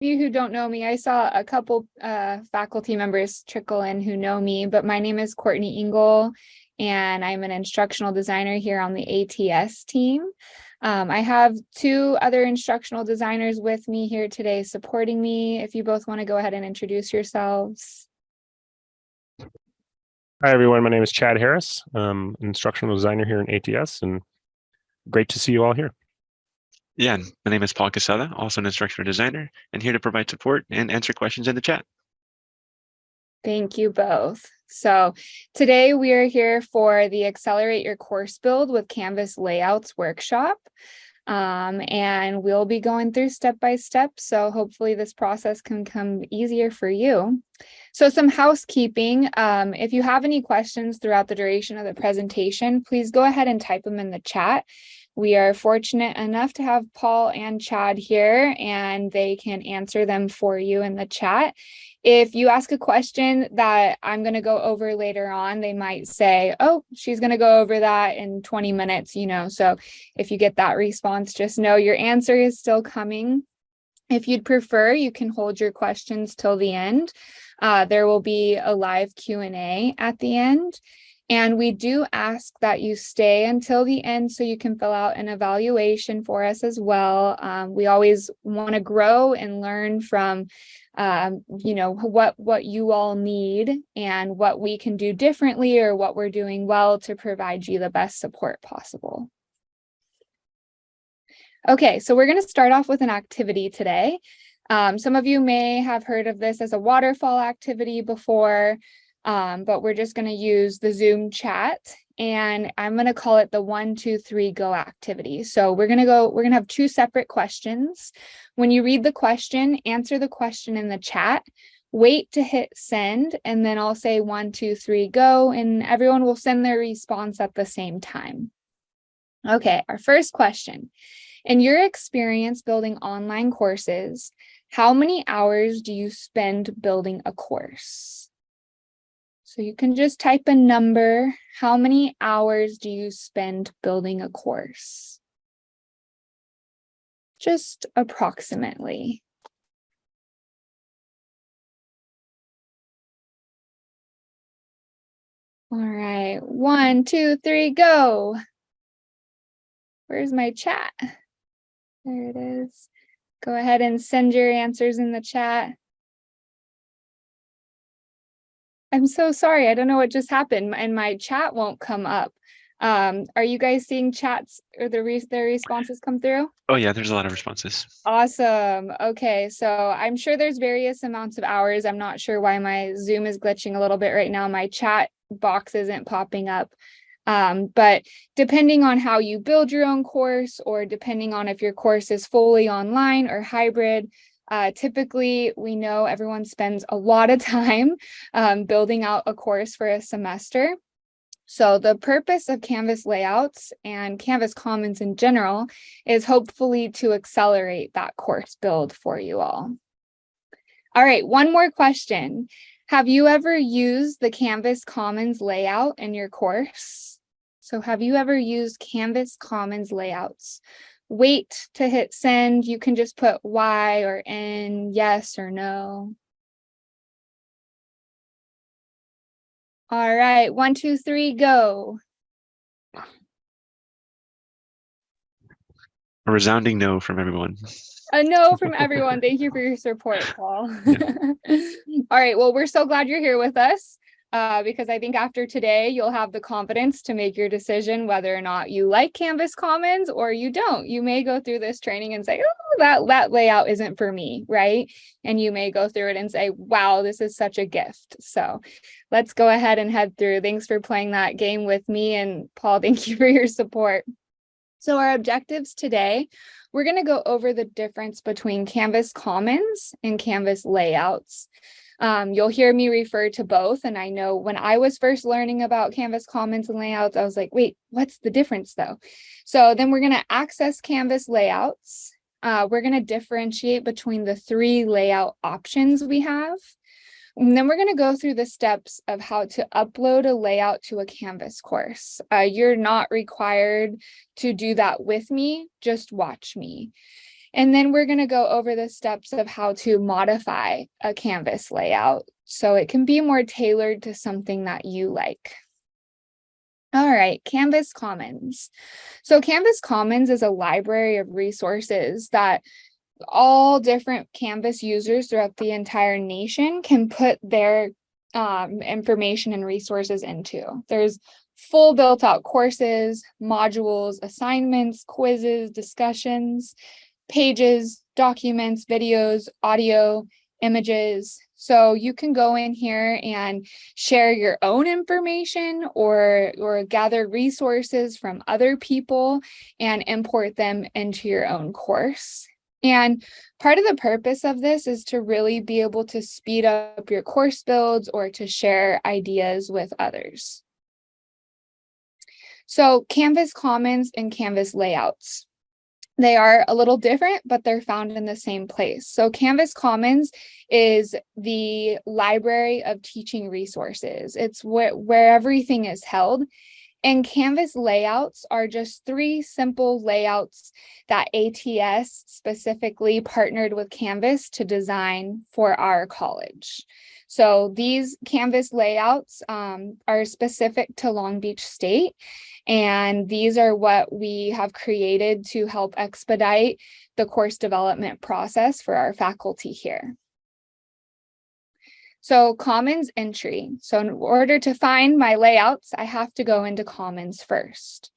you who don't know me, I saw a couple faculty members trickle in who know me, but my name is Courtney Engel, and I'm an instructional designer here on the ATS team. I have two other instructional designers with me here today supporting me. If you both want to go ahead and introduce yourselves. Hi, everyone. My name is Chad Harris. I'm an instructional designer here in ATS, and great to see you all here. Yeah, my name is Paul Casella, also an instructional designer, and here to provide support and answer questions in the chat. Thank you both. So today we are here for the Accelerate Your Course Build with Canvas Layouts workshop. And we'll be going through step by step. So hopefully this process can come easier for you. So some housekeeping. If you have any questions throughout the duration of the presentation, please go ahead and type them in the chat. We are fortunate enough to have Paul and Chad here, and they can answer them for you in the chat. If you ask a question that I'm going to go over later on, they might say, oh, she's going to go over that in 20 minutes, so if you get that response, just know your answer is still coming. If you'd prefer, you can hold your questions till the end. There will be a live Q&A at the end. And we do ask that you stay until the end so you can fill out an evaluation for us as well. We always want to grow and learn from, what you all need and what we can do differently or what we're doing well to provide you the best support possible. Okay, so we're going to start off with an activity today. Some of you may have heard of this as a waterfall activity before. But we're just going to use the Zoom chat, and I'm going to call it the 1, 2, 3, go activity. So we're going to have two separate questions. When you read the question, answer the question in the chat, wait to hit send, and then I'll say 1, 2, 3, go, and everyone will send their response at the same time. Okay, our first question. In your experience building online courses, how many hours do you spend building a course? So you can just type a number. How many hours do you spend building a course? Just approximately. All right, 1, 2, 3, go. Where's my chat? There it is. Go ahead and send your answers in the chat. I'm so sorry. I don't know what just happened, and my chat won't come up. Are you guys seeing chats or their responses come through? Oh yeah, there's a lot of responses. Awesome. Okay, so I'm sure there's various amounts of hours. I'm not sure why my Zoom is glitching a little bit right now. My chat box isn't popping up. But depending on how you build your own course, or depending on if your course is fully online or hybrid, typically, we know everyone spends a lot of time building out a course for a semester. So the purpose of Canvas layouts and Canvas Commons in general is hopefully to accelerate that course build for you all. All right, one more question. Have you ever used the Canvas Commons layout in your course? So have you ever used Canvas Commons layouts? Wait to hit send. You can just put Y or N, yes or no. All right, 1, 2, 3, go. A resounding no from everyone. A no from everyone. Thank you for your support, Paul. Yeah. All right, well, we're so glad you're here with us. Because I think after today, you'll have the confidence to make your decision whether or not you like Canvas Commons or you don't. You may go through this training and say, oh, that layout isn't for me, right? And you may go through it and say, wow, this is such a gift. So let's go ahead and head through. Thanks for playing that game with me. And Paul, thank you for your support. So our objectives today, we're going to go over the difference between Canvas Commons and Canvas layouts. You'll hear me refer to both. And I know when I was first learning about Canvas Commons and layouts, I was like, wait, what's the difference though? So then we're going to access Canvas layouts. We're going to differentiate between the 3 layout options we have. And then we're going to go through the steps of how to upload a layout to a Canvas course. You're not required to do that with me, just watch me. And then we're going to go over the steps of how to modify a Canvas layout so it can be more tailored to something that you like. All right, Canvas Commons. So Canvas Commons is a library of resources that all different Canvas users throughout the entire nation can put their information and resources into. There's full built out courses, modules, assignments, quizzes, discussions, pages, documents, videos, audio, images. So you can go in here and share your own information or gather resources from other people and import them into your own course. And part of the purpose of this is to really be able to speed up your course builds or to share ideas with others. So Canvas Commons and Canvas layouts. They are a little different, but they're found in the same place. So Canvas Commons is the library of teaching resources. It's where everything is held. And Canvas layouts are just 3 simple layouts that ATS specifically partnered with Canvas to design for our college. So these Canvas layouts are specific to Long Beach State, and these are what we have created to help expedite the course development process for our faculty here. So Commons entry. So in order to find my layouts, I have to go into Commons first.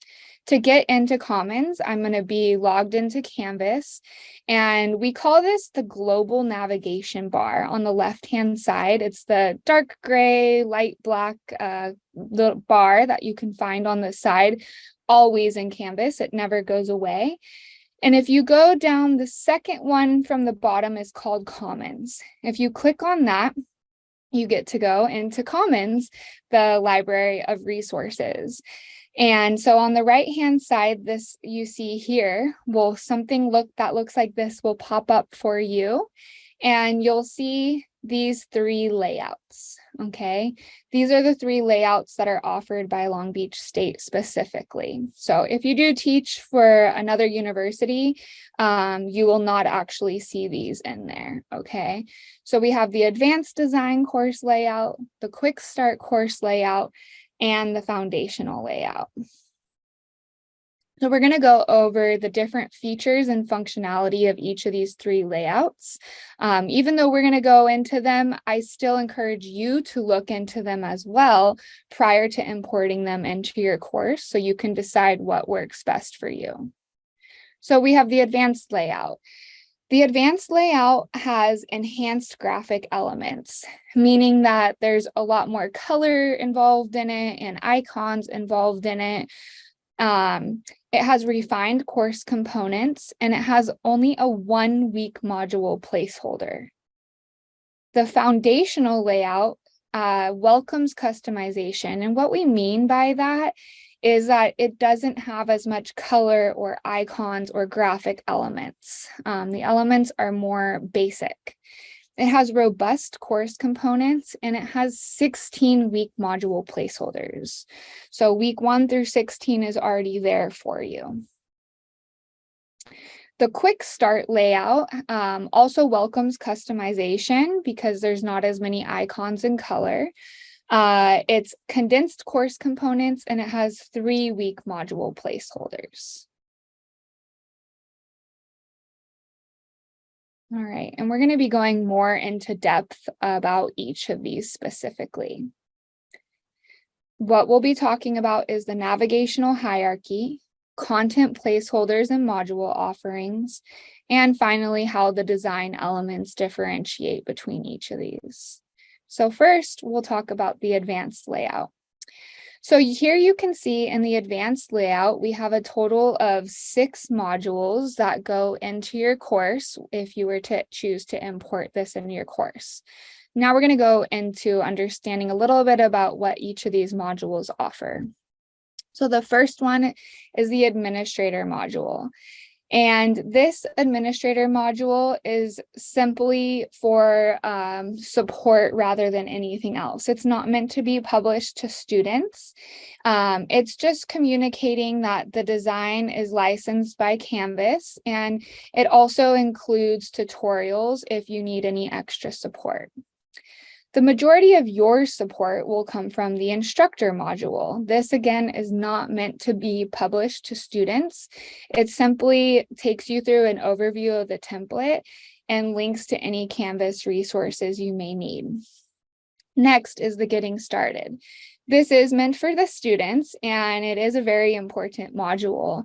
To get into Commons, I'm going to be logged into Canvas, and we call this the global navigation bar on the left-hand side. It's the dark gray, light black little bar that you can find on the side, always in Canvas. It never goes away. And if you go down, the second one from the bottom is called Commons. If you click on that, you get to go into Commons, the library of resources. And so on the right-hand side, this you see here, will something that looks like this will pop up for you, and you'll see these 3 layouts, okay? These are the 3 layouts that are offered by Long Beach State specifically. So if you do teach for another university, you will not actually see these in there, okay? So we have the Advanced Design course layout, the Quick Start course layout, and the foundational layout. So we're going to go over the different features and functionality of each of these 3 layouts. Even though we're going to go into them, I still encourage you to look into them as well prior to importing them into your course so you can decide what works best for you. So we have the advanced layout. The advanced layout has enhanced graphic elements, meaning that there's a lot more color involved in it and icons involved in it. It has refined course components, and it has only a 1-week module placeholder. The foundational layout welcomes customization, and what we mean by that is that it doesn't have as much color or icons or graphic elements. The elements are more basic. It has robust course components, and it has 16-week module placeholders. So week 1 through 16 is already there for you. The Quick Start layout also welcomes customization because there's not as many icons and color. It's condensed course components, and it has 3-week module placeholders. All right, and we're going to be going more into depth about each of these specifically. What we'll be talking about is the navigational hierarchy, content placeholders and module offerings, and finally, how the design elements differentiate between each of these. So first, we'll talk about the advanced layout. So here you can see in the advanced layout, we have a total of 6 modules that go into your course if you were to choose to import this into your course. Now we're going to go into understanding a little bit about what each of these modules offer. So the first one is the administrator module. And this administrator module is simply for support rather than anything else. It's not meant to be published to students. It's just communicating that the design is licensed by Canvas, and it also includes tutorials if you need any extra support. The majority of your support will come from the instructor module. This, again, is not meant to be published to students. It simply takes you through an overview of the template and links to any Canvas resources you may need. Next is the getting started. This is meant for the students, and it is a very important module.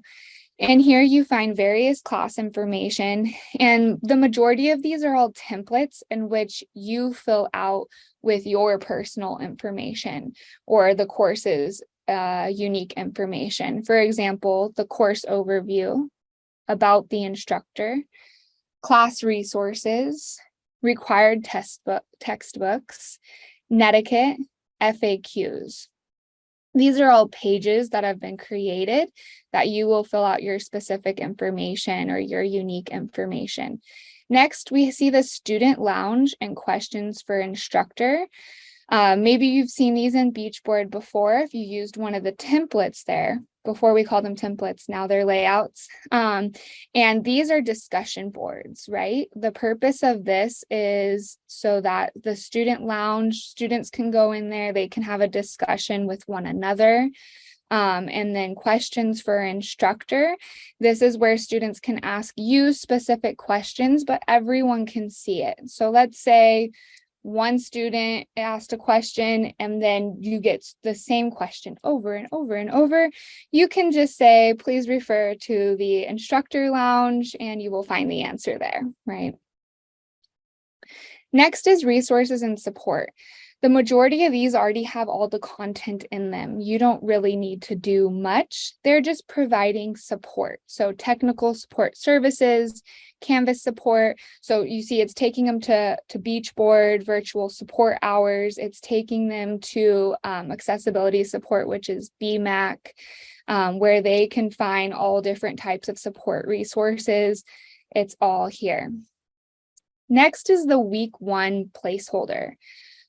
And here you find various class information, and the majority of these are all templates in which you fill out with your personal information or the course's unique information. For example, the course overview, about the instructor, class resources, required textbooks, netiquette, FAQs. These are all pages that have been created that you will fill out your specific information or your unique information. Next, we see the student lounge and questions for instructor. Maybe you've seen these in Beachboard before if you used one of the templates there. Before we call them templates, now they're layouts. And these are discussion boards, right? The purpose of this is so that the student lounge, students can go in there, they can have a discussion with one another. And then questions for instructor. This is where students can ask you specific questions, but everyone can see it. So let's say one student asked a question and then you get the same question over and over and over. You can just say, please refer to the instructor lounge and you will find the answer there, right? Next is resources and support. The majority of these already have all the content in them. You don't really need to do much. They're just providing support. So technical support services, Canvas support. So you see it's taking them to Beachboard, virtual support hours. It's taking them to accessibility support, which is BMAC, where they can find all different types of support resources. It's all here. Next is the week 1 placeholder.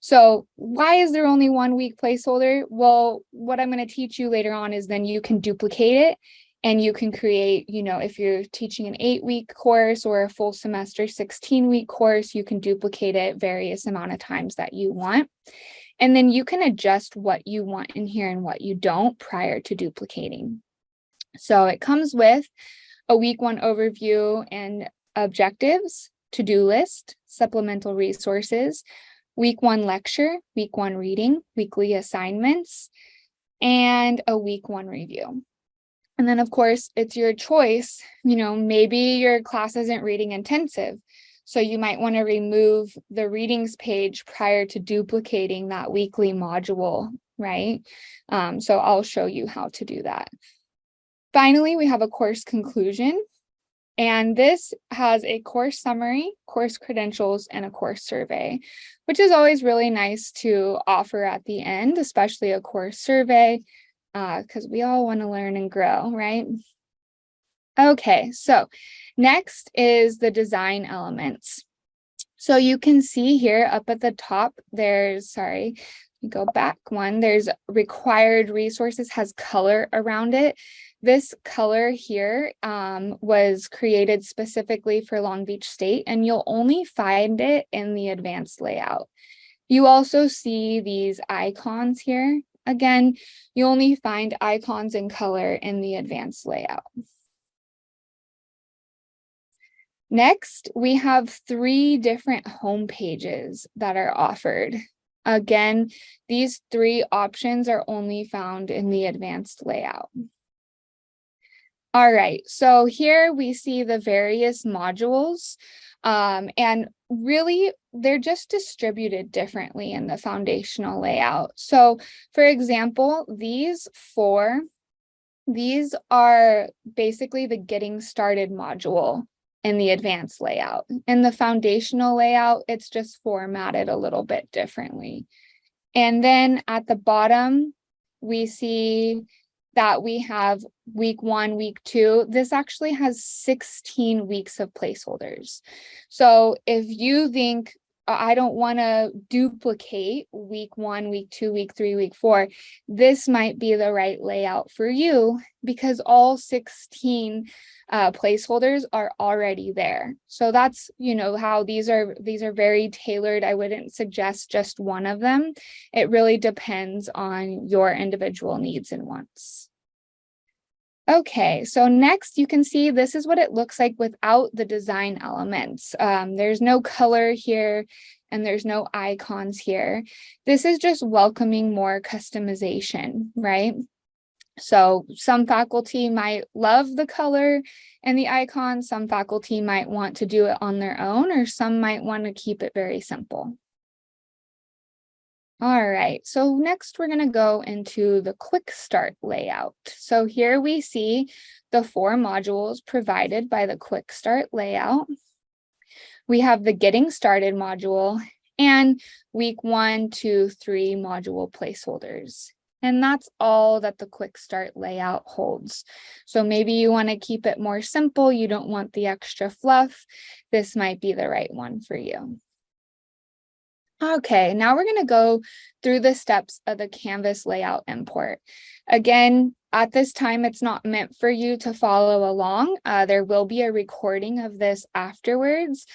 So why is there only 1 week placeholder? Well, what I'm going to teach you later on is then you can duplicate it and you can create, if you're teaching an 8-week course or a full semester 16-week course, you can duplicate it various amount of times that you want. And then you can adjust what you want in here and what you don't prior to duplicating. So it comes with a week 1 overview and objectives, to-do list, supplemental resources, week 1 lecture, week 1 reading, weekly assignments, and a week 1 review. And then of course, it's your choice. Maybe your class isn't reading intensive. So you might want to remove the readings page prior to duplicating that weekly module, right? So I'll show you how to do that. Finally, we have a course conclusion. And this has a course summary, course credentials, and a course survey, which is always really nice to offer at the end, especially a course survey, because we all want to learn and grow, right? Okay, so next is the design elements. So you can see here up at the top, there's required resources, has color around it. This color here was created specifically for Long Beach State, and you'll only find it in the advanced layout. You also see these icons here. Again, you only find icons in color in the advanced layout. Next, we have 3 different home pages that are offered. Again, these 3 options are only found in the advanced layout. All right, so here we see the various modules, and really they're just distributed differently in the foundational layout. So for example, these 4, these are basically the getting started module in the advanced layout. In the foundational layout, it's just formatted a little bit differently. And then at the bottom, we see that we have week 1, week 2, this actually has 16 weeks of placeholders. So if you think I don't want to duplicate week 1, week 2, week 3, week 4, this might be the right layout for you because all 16 placeholders are already there. So that's, how these are very tailored. I wouldn't suggest just one of them. It really depends on your individual needs and wants. Okay, so next you can see this is what it looks like without the design elements. There's no color here and there's no icons here. This is just welcoming more customization, right? So some faculty might love the color and the icon. Some faculty might want to do it on their own, or some might want to keep it very simple. All right, so next we're going to go into the quick start layout. So here we see the 4 modules provided by the quick start layout. We have the getting started module and week 1, 2, 3 module placeholders. And that's all that the quick start layout holds. So maybe you want to keep it more simple. You don't want the extra fluff. This might be the right one for you. Okay, now we're going to go through the steps of the Canvas layout import. Again, at this time, it's not meant for you to follow along. There will be a recording of this afterwards,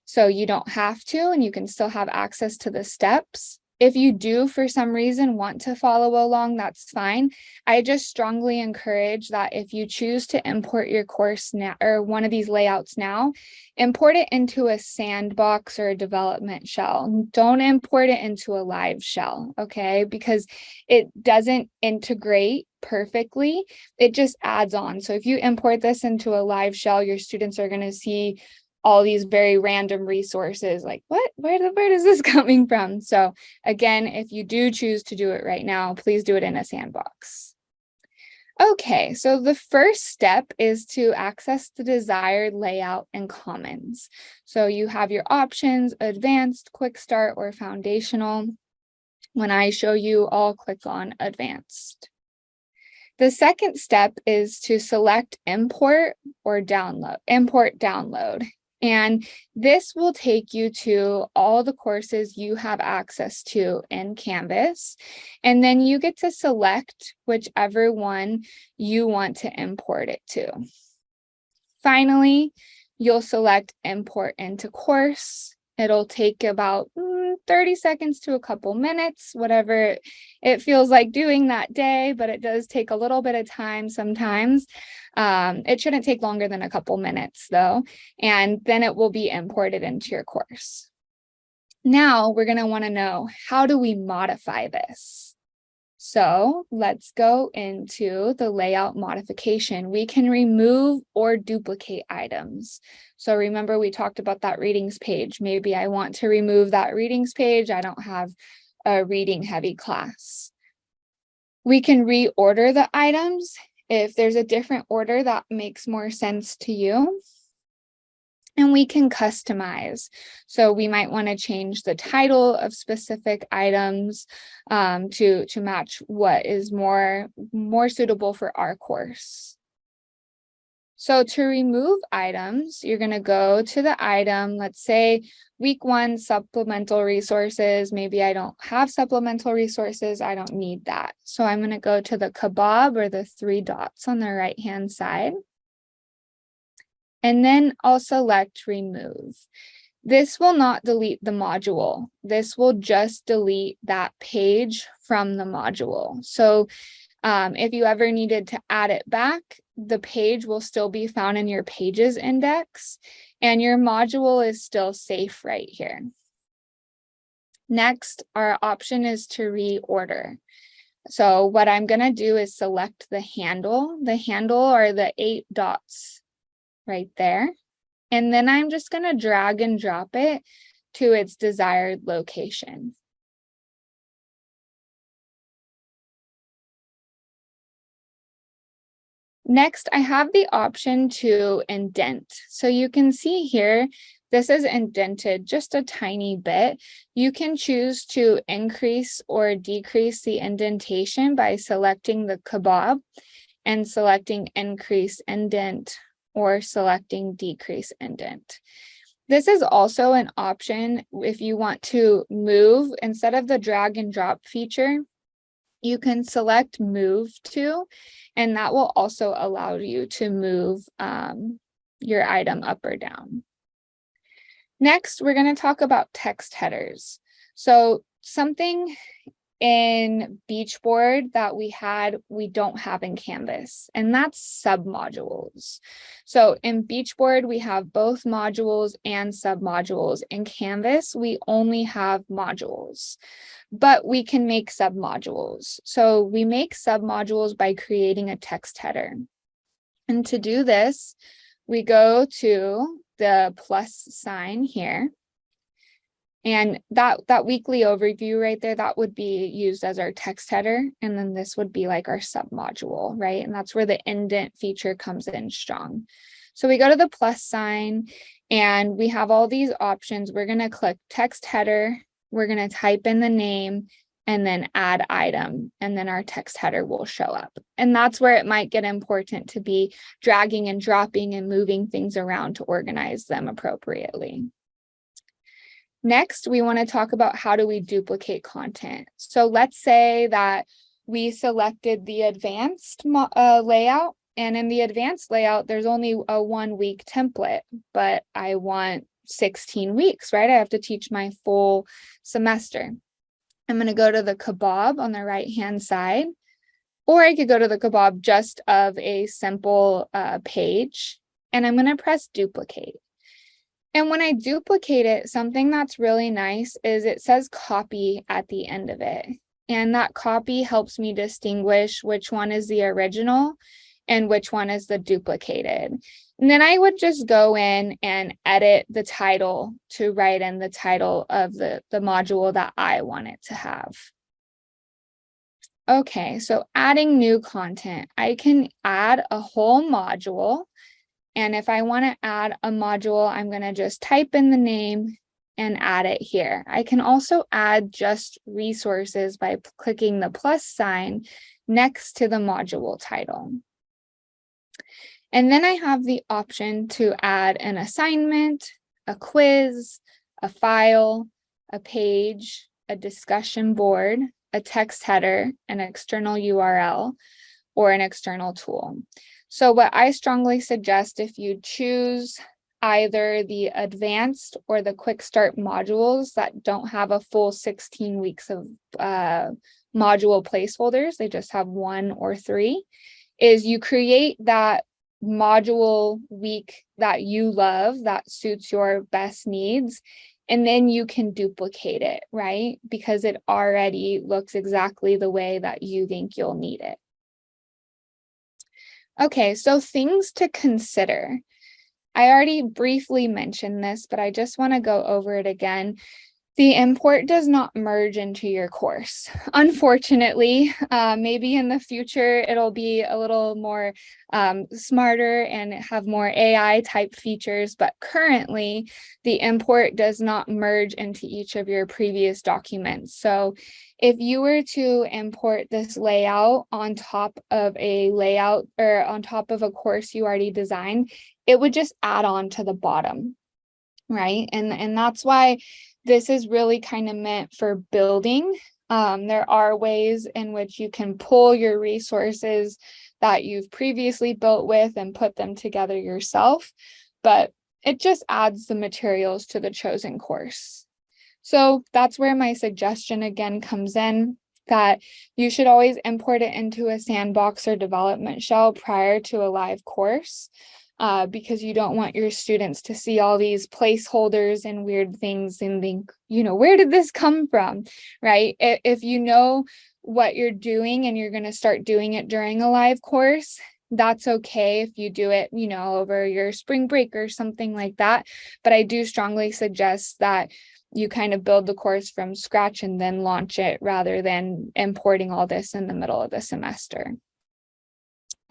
so you don't have to, and you can still have access to the steps. If you do, for some reason, want to follow along, that's fine. I just strongly encourage that if you choose to import your course now, or one of these layouts now, import it into a sandbox or a development shell. Don't import it into a live shell, okay? Because it doesn't integrate perfectly. It just adds on. So if you import this into a live shell, your students are going to see all these very random resources like, what, where is this coming from? So again, if you do choose to do it right now, please do it in a sandbox. Okay, so the first step is to access the desired layout and commons. So you have your options, advanced, quick start, or foundational. When I show you, I'll click on advanced. The second step is to select import or download, import download. And this will take you to all the courses you have access to in Canvas. And then you get to select whichever one you want to import it to. Finally, you'll select import into course. It'll take about 30 seconds to a couple minutes, whatever it feels like doing that day, but it does take a little bit of time sometimes. It shouldn't take longer than a couple minutes though, and then it will be imported into your course. Now we're going to want to know, how do we modify this? So let's go into the layout modification. We can remove or duplicate items. So remember, we talked about that readings page. Maybe I want to remove that readings page. I don't have a reading heavy class. We can reorder the items if there's a different order that makes more sense to you. And we can customize. So we might want to change the title of specific items to match what is more suitable for our course. So to remove items, you're going to go to the item, let's say week 1, supplemental resources. Maybe I don't have supplemental resources. I don't need that. So I'm going to go to the kebab or the 3 dots on the right-hand side. And then I'll select remove. This will not delete the module. This will just delete that page from the module. So if you ever needed to add it back, the page will still be found in your pages index and your module is still safe right here. Next, our option is to reorder. So what I'm going to do is select the handle. The handle are the 8 dots right there. And then I'm just going to drag and drop it to its desired location. Next, I have the option to indent. So you can see here, this is indented just a tiny bit. You can choose to increase or decrease the indentation by selecting the kebab and selecting increase indent or selecting decrease indent. This is also an option if you want to move instead of the drag and drop feature. You can select move to, and that will also allow you to move your item up or down. Next, we're going to talk about text headers. So something in Beachboard that we don't have in Canvas, and that's submodules. So in Beachboard, we have both modules and submodules. In Canvas, we only have modules, but we can make submodules. So we make submodules by creating a text header. And to do this, we go to the plus sign here. And that weekly overview right there, that would be used as our text header. And then this would be like our submodule, right? And that's where the indent feature comes in strong. So we go to the plus sign and we have all these options. We're going to click text header. We're going to type in the name and then add item. And then our text header will show up. And that's where it might get important to be dragging and dropping and moving things around to organize them appropriately. Next, we want to talk about how do we duplicate content. So let's say that we selected the advanced layout, and in the advanced layout, there's only a 1 week template, but I want 16 weeks, right? I have to teach my full semester. I'm going to go to the kebab on the right-hand side, or I could go to the kebab just of a simple page, and I'm going to press duplicate. And when I duplicate it, something that's really nice is it says copy at the end of it. And that copy helps me distinguish which one is the original and which one is the duplicated. And then I would just go in and edit the title to write in the title of the module that I want it to have. Okay, so adding new content. I can add a whole module. And if I want to add a module, I'm going to just type in the name and add it here. I can also add just resources by clicking the plus sign next to the module title. And then I have the option to add an assignment, a quiz, a file, a page, a discussion board, a text header, an external URL, or an external tool. So what I strongly suggest, if you choose either the advanced or the quick start modules that don't have a full 16 weeks of module placeholders, they just have 1 or 3, is you create that module week that you love, that suits your best needs, and then you can duplicate it, right? Because it already looks exactly the way that you think you'll need it. Okay, so things to consider. I already briefly mentioned this, but I just want to go over it again. The import does not merge into your course. Unfortunately, maybe in the future, it'll be a little more smarter and have more AI type features, but currently the import does not merge into each of your previous documents. So if you were to import this layout on top of a layout or on top of a course you already designed, it would just add on to the bottom, right? And that's why this is really kind of meant for building. There are ways in which you can pull your resources that you've previously built with and put them together yourself, but it just adds the materials to the chosen course. So that's where my suggestion again comes in, that you should always import it into a sandbox or development shell prior to a live course. Because you don't want your students to see all these placeholders and weird things and think, where did this come from, right? If you know what you're doing and you're going to start doing it during a live course, that's okay if you do it, over your spring break or something like that. But I do strongly suggest that you kind of build the course from scratch and then launch it rather than importing all this in the middle of the semester.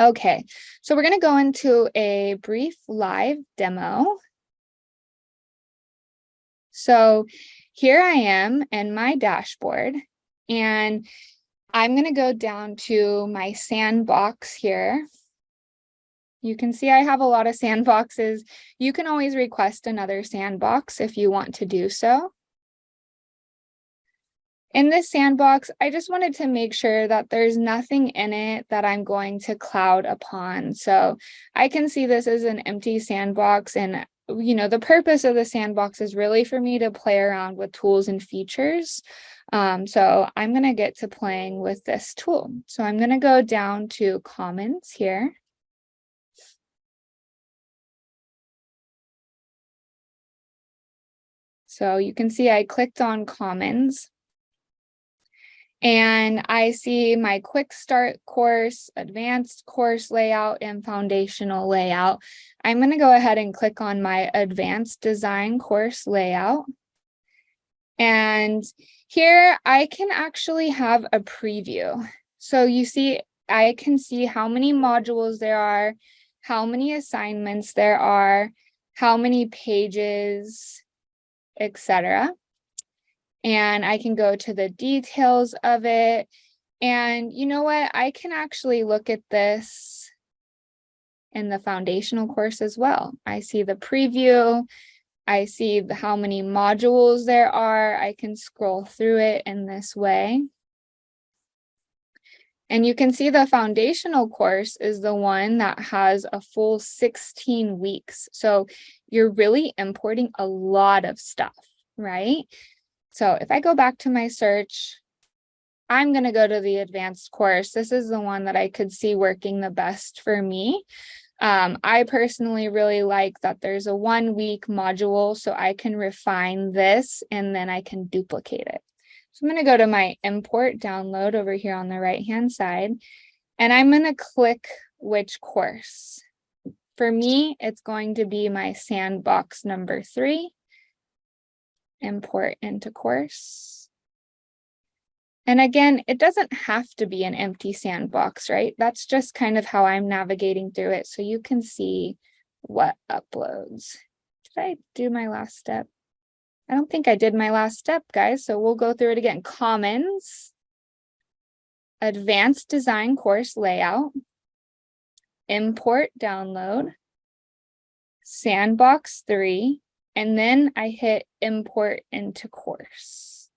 Okay, so we're going to go into a brief live demo. So here I am in my dashboard, and I'm going to go down to my sandbox here. You can see I have a lot of sandboxes. You can always request another sandbox if you want to do so. In this sandbox, I just wanted to make sure that there's nothing in it that I'm going to cloud upon. So I can see this as an empty sandbox, and the purpose of the sandbox is really for me to play around with tools and features. So I'm going to get to playing with this tool. So I'm going to go down to Commons here. So you can see I clicked on Commons. And I see my quick start course, advanced course layout, and foundational layout. I'm going to go ahead and click on my advanced design course layout. And here I can actually have a preview. So you see, I can see how many modules there are, how many assignments there are, how many pages, etc. And I can go to the details of it. And you know what? I can actually look at this in the foundational course as well. I see the preview. I see how many modules there are. I can scroll through it in this way. And you can see the foundational course is the one that has a full 16 weeks. So you're really importing a lot of stuff, right? So if I go back to my search, I'm going to go to the advanced course. This is the one that I could see working the best for me. I personally really like that there's a 1 week module, so I can refine this and then I can duplicate it. So I'm going to go to my import download over here on the right-hand side, and I'm going to click which course. For me, it's going to be my sandbox number 3. Import into course. And again, it doesn't have to be an empty sandbox, right? That's just kind of how I'm navigating through it. So you can see what uploads. Did I do my last step? I don't think I did my last step, guys. So we'll go through it again. Commons, advanced design course layout, import download, sandbox 3, and then I hit import into course.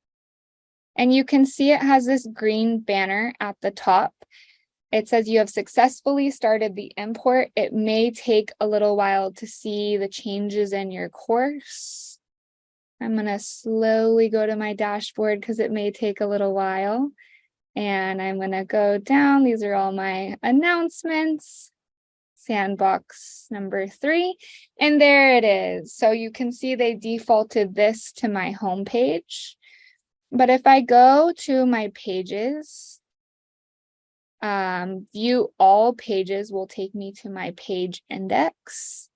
And you can see it has this green banner at the top. It says you have successfully started the import. It may take a little while to see the changes in your course. I'm going to slowly go to my dashboard because it may take a little while. And I'm going to go down. These are all my announcements. Sandbox number 3, and there it is. So you can see they defaulted this to my home page. But if I go to my pages, view all pages will take me to my page index.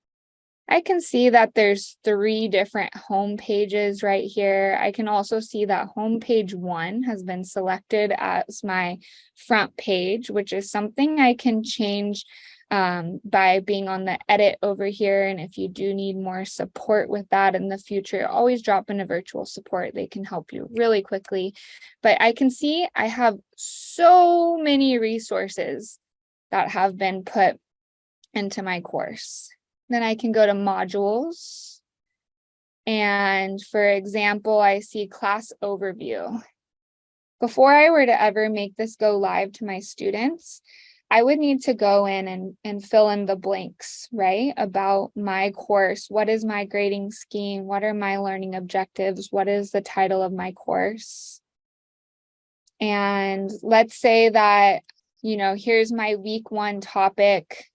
I can see that there's 3 different home pages right here. I can also see that home page 1 has been selected as my front page, which is something I can change by being on the edit over here. And if you do need more support with that in the future, always drop into virtual support. They can help you really quickly. But I can see I have so many resources that have been put into my course. Then I can go to modules. And for example, I see class overview. Before I were to ever make this go live to my students, I would need to go in and fill in the blanks, right? About my course. What is my grading scheme? What are my learning objectives? What is the title of my course? And let's say that, here's my week 1 topic.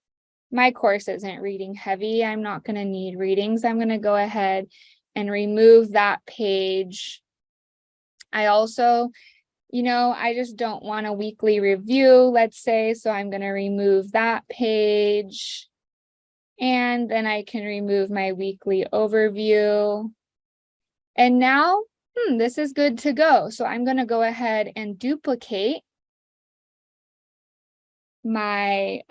My course isn't reading heavy. I'm not going to need readings. I'm going to go ahead and remove that page. I also, I just don't want a weekly review, let's say, so I'm going to remove that page. And then I can remove my weekly overview. And now, this is good to go. So I'm going to go ahead and duplicate my,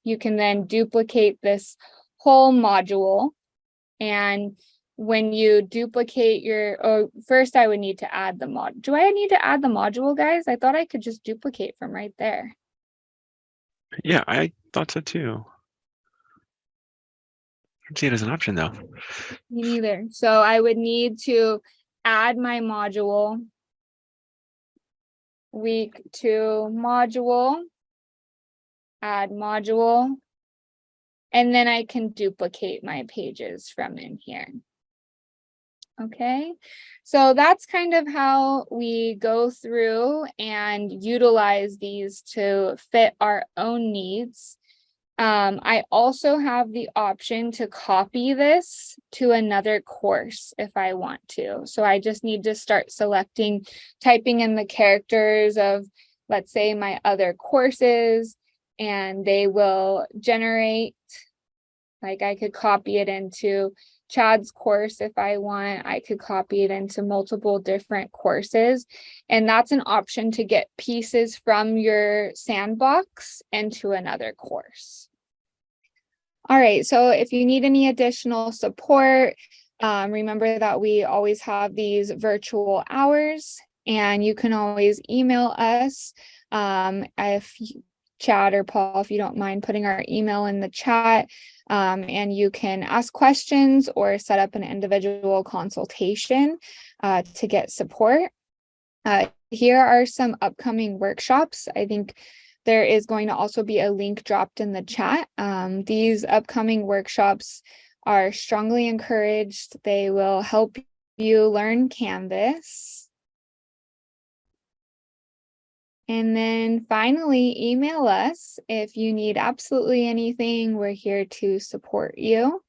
you can then duplicate this whole module. And when you duplicate first I would need to add the mod. Do I need to add the module, guys? I thought I could just duplicate from right there. Yeah, I thought so too. I don't see it as an option though. Me neither. So I would need to add my module, week 2 module, add module, and then I can duplicate my pages from in here. Okay, so that's kind of how we go through and utilize these to fit our own needs. I also have the option to copy this to another course if I want to. So I just need to start selecting, typing in the characters of, let's say, my other courses, and they will generate, like I could copy it into Chad's course if I want. I could copy it into multiple different courses. And that's an option to get pieces from your sandbox into another course. All right, so if you need any additional support, remember that we always have these virtual hours, and you can always email us. If Chad or Paul, if you don't mind putting our email in the chat, and you can ask questions or set up an individual consultation to get support. Here are some upcoming workshops. I think there is going to also be a link dropped in the chat. These upcoming workshops are strongly encouraged. They will help you learn Canvas. And then finally, email us if you need absolutely anything. We're here to support you.